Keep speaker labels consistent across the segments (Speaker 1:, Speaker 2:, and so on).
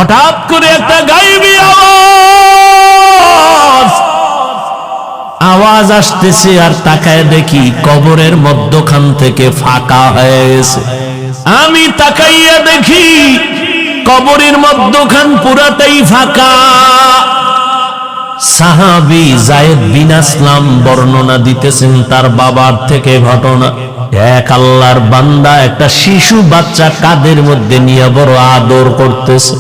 Speaker 1: হঠাৎ করে একটা গায়েবী আওয়াজ আসতেছে, আর তাকায় দেখি কবরের মধ্যখান থেকে ফাঁকা হয়ে গেছে। আমি তাকাইয়া দেখি কবরের মধ্যখান পুরাটাই ফাঁকা। সাহাবী যায়েদ বিন আসলাম বর্ণনা দিতেছেন তার বাবার থেকে ঘটনা। এক আল্লাহর বান্দা একটা শিশু বাচ্চা কাঁধের মধ্যে নিয়ে বড় আদর করতেছে।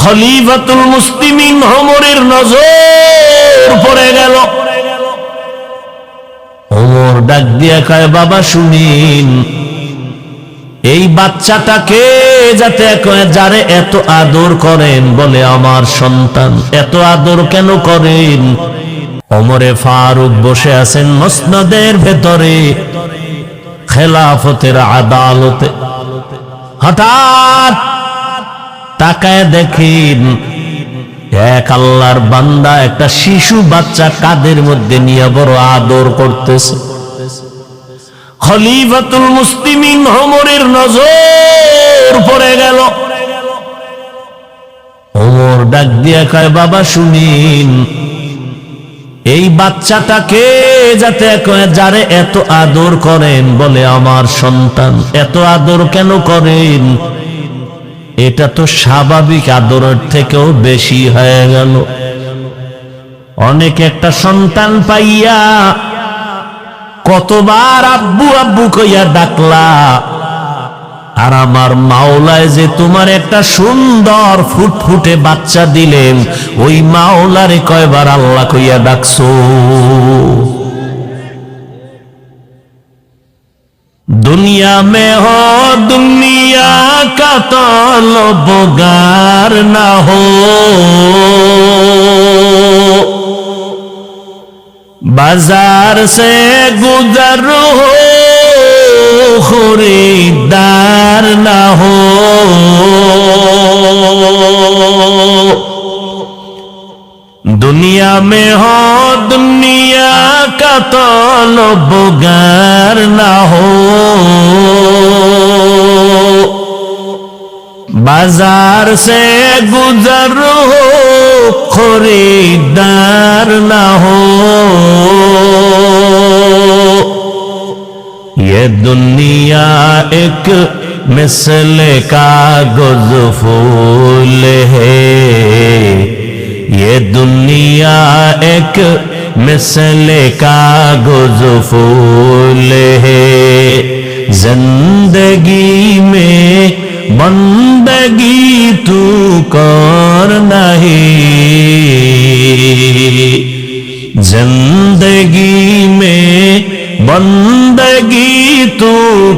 Speaker 1: খলিফাতুল মুসলিমিন ওমরের নজর পড়ে গেল। ওমর ডাক দিয়া কয়, বাবা শুনিন, এই বাচ্চাটাকে যাতে যারে এত আদর করেন বলে আমার সন্তান, এত আদর কেন করেন? ওমরে ফারুক বসে আছেন মসনদের ভেতরে, খেলাফতের আদালতে। হঠাৎ তাকায় দেখেন এক আল্লাহর বান্দা একটা শিশু বাচ্চা কাঁধের মধ্যে নিয়ে বড় আদর করতেছে। খলিফাতুল মুসলিমিন ওমরের নজর পড়ে গেল। ওমর ডাক দিয়া কয়, বাবা শুনিন, এই বাচ্চাটাকে যাতে যারে এত আদর করেন বলে আমার সন্তান, এত আদর কেন করেন? এটা তো স্বাভাবিক আদরের থেকেও বেশি হয়ে গেল। অনেক একটা সন্তান পাইয়া কতবার আব্বু আব্বু কইয়া ডাকলা, আর আমার মাওলায় যে তোমার একটা সুন্দর ফুটফুটে বাচ্চা দিলেন, ওই মাওলারে কয়বার আল্লাহ কইয়া ডাকছো? दुनिया में हो दुनिया का तलबगार ना हो, बाजार से गुजर हो खरीदार ना हो। दुनिया में हो दुनिया का तलबगार ना हो, बाजार से गुजर हो खरीदार ना हो। ये दुनिया एक मिसल कागज फूल है, ये दुनिया एक मिसल कागज फूल है। जिंदगी में बंदगी तू कर नहीं, जिंदगी में बंदगी तू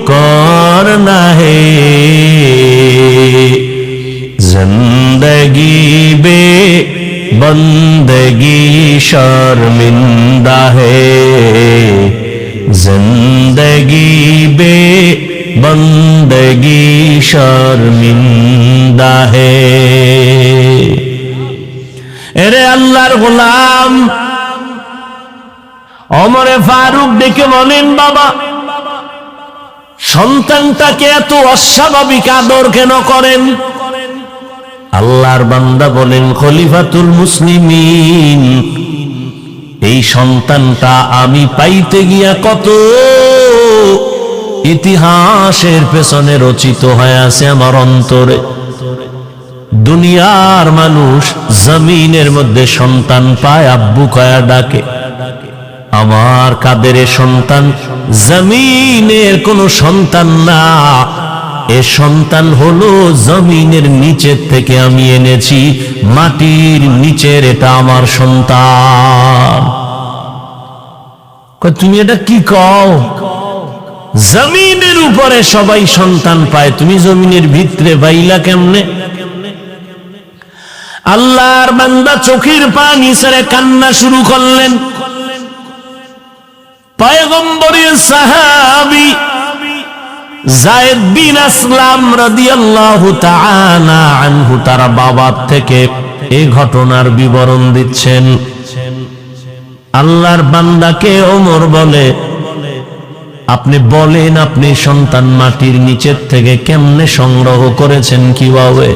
Speaker 1: कर नहीं, जिंदगी बे बंदगी शर्मिंदा है, जिंदगी बे बंदगी शर्मिंदा है। এরে আল্লাহর গোলাম ওমরে ফারুক ডেকে বলেন, বাবা সন্তানটাকে এত অস্বাভাবিক আদর কেন করেন? আল্লাহর বান্দা বলেন, খলিফাতুল মুসলিমিন, এই সন্তানটা আমি পাইতে গিয়া কত ইতিহাসের পেছনে রচিত হয়ে আছে আমার অন্তরে। দুনিয়ার মানুষ জমিনের মধ্যে সন্তান পায় আব্বু কয়া ডাকে, আমার কাদের সন্তান জমিনের কোন সন্তান না, এ সন্তান হলো জমিনের নিচের থেকে আমি এনেছি, মাটির নিচের, এটা আমার সন্তান। তুমি এটা কি কও? জমিনের উপরে সবাই সন্তান পায়, তুমি জমিনের ভিতরে পাইলা কেমনে? আল্লাহর বান্দা চোখের পানি ছেড়ে কান্না শুরু করলেন। পয়গম্বরের সাহাবী যায়েদ বিন আসলাম রাদিয়াল্লাহু তাআলা আনহু তার বাবার থেকে এই ঘটনার বিবরণ দিচ্ছেন। আল্লাহর বান্দাকে ওমর বলে, আপনি বলেন আপনি সন্তান মাটির নিচের থেকে কেমনে সংগ্রহ করেছেন, কিভাবে?